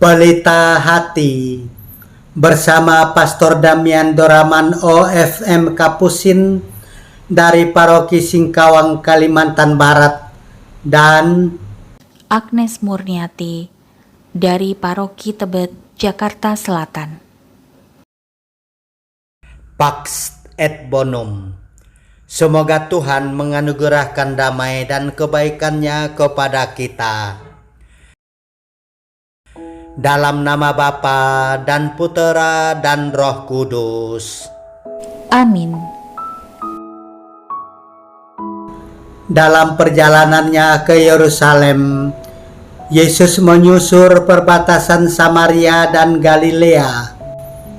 Pelita Hati bersama Pastor Damian Doraman OFM Kapusin dari Paroki Singkawang, Kalimantan Barat, dan Agnes Murniati dari Paroki Tebet, Jakarta Selatan. Pax et Bonum. Semoga Tuhan menganugerahkan damai dan kebaikannya kepada kita. Dalam nama Bapa dan Putera dan Roh Kudus. Amin. Dalam perjalanannya ke Yerusalem, Yesus menyusur perbatasan Samaria dan Galilea.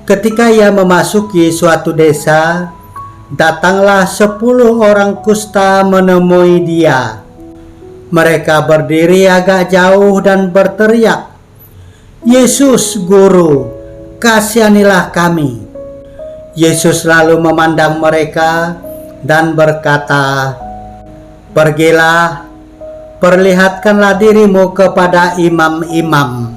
Ketika ia memasuki suatu desa, datanglah 10 orang kusta menemui dia. Mereka berdiri agak jauh dan berteriak, "Yesus, Guru, kasihanilah kami." Yesus lalu memandang mereka dan berkata, "Pergilah, perlihatkanlah dirimu kepada imam-imam."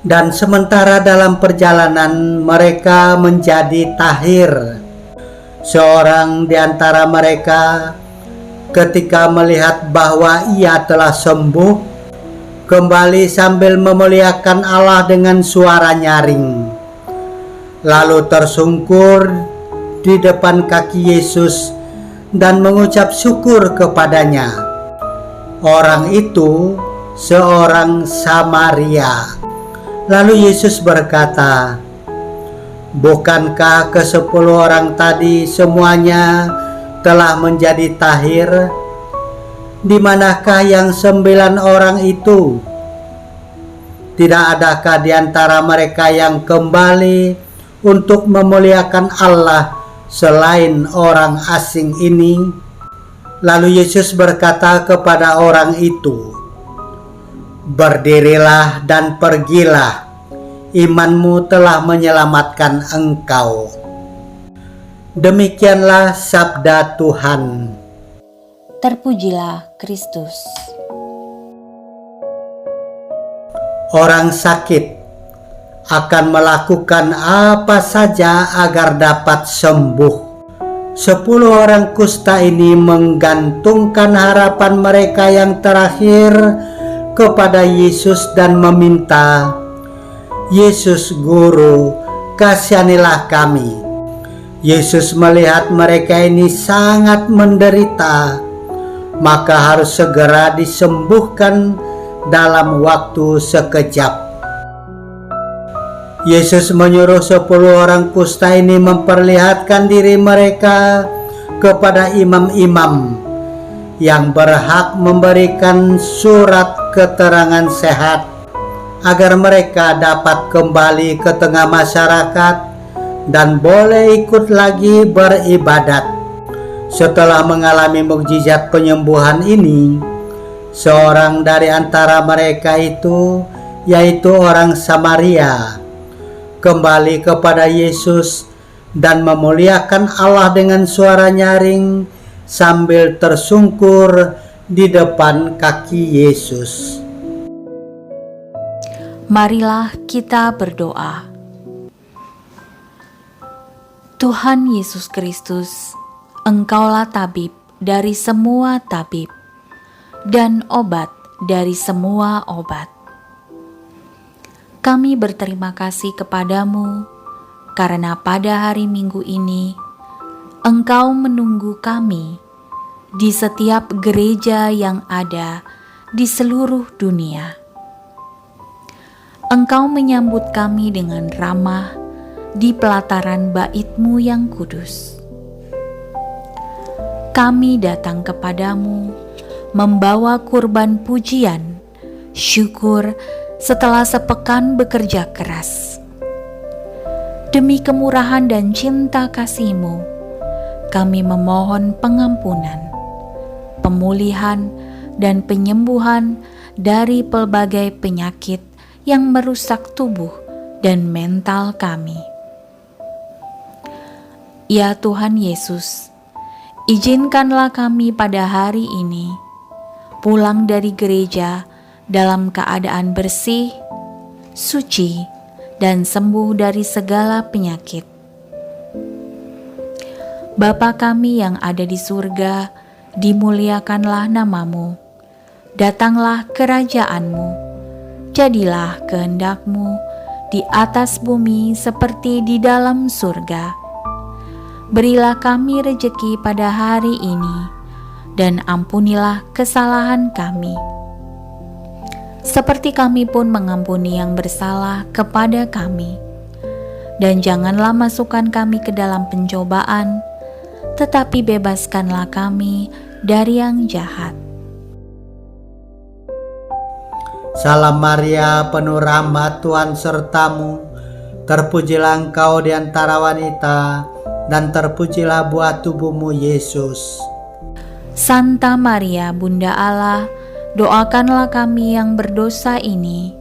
Dan sementara dalam perjalanan mereka menjadi tahir. Seorang di antara mereka, ketika melihat bahwa ia telah sembuh, kembali sambil memuliakan Allah dengan suara nyaring. Lalu tersungkur di depan kaki Yesus dan mengucap syukur kepadanya. Orang itu seorang Samaria. Lalu Yesus berkata, "Bukankah ke-10 orang tadi semuanya telah menjadi tahir? Di manakah yang 9 orang itu? Tidak adakah di antara mereka yang kembali untuk memuliakan Allah selain orang asing ini?" Lalu Yesus berkata kepada orang itu, "Berdirilah dan pergilah, imanmu telah menyelamatkan engkau." Demikianlah sabda Tuhan. Terpujilah Kristus. Orang sakit akan melakukan apa saja agar dapat sembuh. 10 orang kusta ini menggantungkan harapan mereka yang terakhir kepada Yesus dan meminta, "Yesus, Guru, kasihanilah kami." Yesus melihat mereka ini sangat menderita, maka harus segera disembuhkan dalam waktu sekejap. Yesus menyuruh 10 orang kusta ini memperlihatkan diri mereka kepada imam-imam yang berhak memberikan surat keterangan sehat agar mereka dapat kembali ke tengah masyarakat dan boleh ikut lagi beribadat. Setelah mengalami mukjizat penyembuhan ini, seorang dari antara mereka itu, yaitu orang Samaria, kembali kepada Yesus dan memuliakan Allah dengan suara nyaring sambil tersungkur di depan kaki Yesus. Marilah kita berdoa. Tuhan Yesus Kristus, Engkaulah tabib dari semua tabib dan obat dari semua obat. Kami berterima kasih kepadamu karena pada hari Minggu ini Engkau menunggu kami di setiap gereja yang ada di seluruh dunia. Engkau menyambut kami dengan ramah di pelataran bait-Mu yang kudus. Kami datang kepadamu membawa kurban pujian, syukur setelah sepekan bekerja keras. Demi kemurahan dan cinta kasih-Mu, kami memohon pengampunan, pemulihan, dan penyembuhan dari pelbagai penyakit yang merusak tubuh dan mental kami. Ya Tuhan Yesus, izinkanlah kami pada hari ini pulang dari gereja dalam keadaan bersih, suci, dan sembuh dari segala penyakit. Bapa kami yang ada di surga, dimuliakanlah namamu. Datanglah kerajaan-Mu. Jadilah kehendak-Mu di atas bumi seperti di dalam surga. Berilah kami rejeki pada hari ini, dan ampunilah kesalahan kami, seperti kami pun mengampuni yang bersalah kepada kami. Dan janganlah masukkan kami ke dalam pencobaan, tetapi bebaskanlah kami dari yang jahat. Salam Maria, penuh rahmat, Tuhan sertamu. Terpujilah engkau di antara wanita, dan terpujilah buah tubuhmu, Yesus. Santa Maria, Bunda Allah, doakanlah kami yang berdosa ini,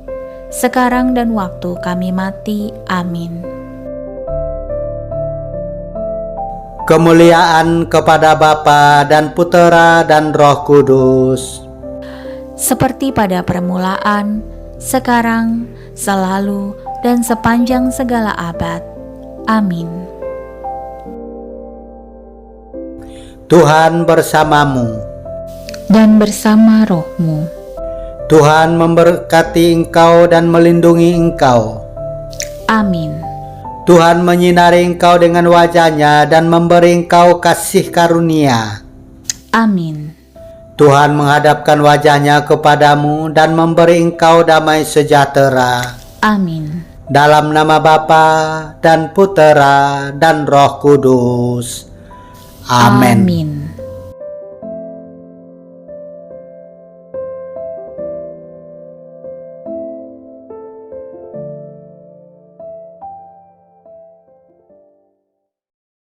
sekarang dan waktu kami mati. Amin. Kemuliaan kepada Bapa dan Putera dan Roh Kudus, seperti pada permulaan, sekarang, selalu, dan sepanjang segala abad. Amin. Tuhan bersamamu. Dan bersama rohmu. Tuhan memberkati engkau dan melindungi engkau. Amin. Tuhan menyinari engkau dengan wajah-Nya dan memberi engkau kasih karunia. Amin. Tuhan menghadapkan wajah-Nya kepadamu dan memberi engkau damai sejahtera. Amin. Dalam nama Bapa dan Putera dan Roh Kudus. Amin. Amin.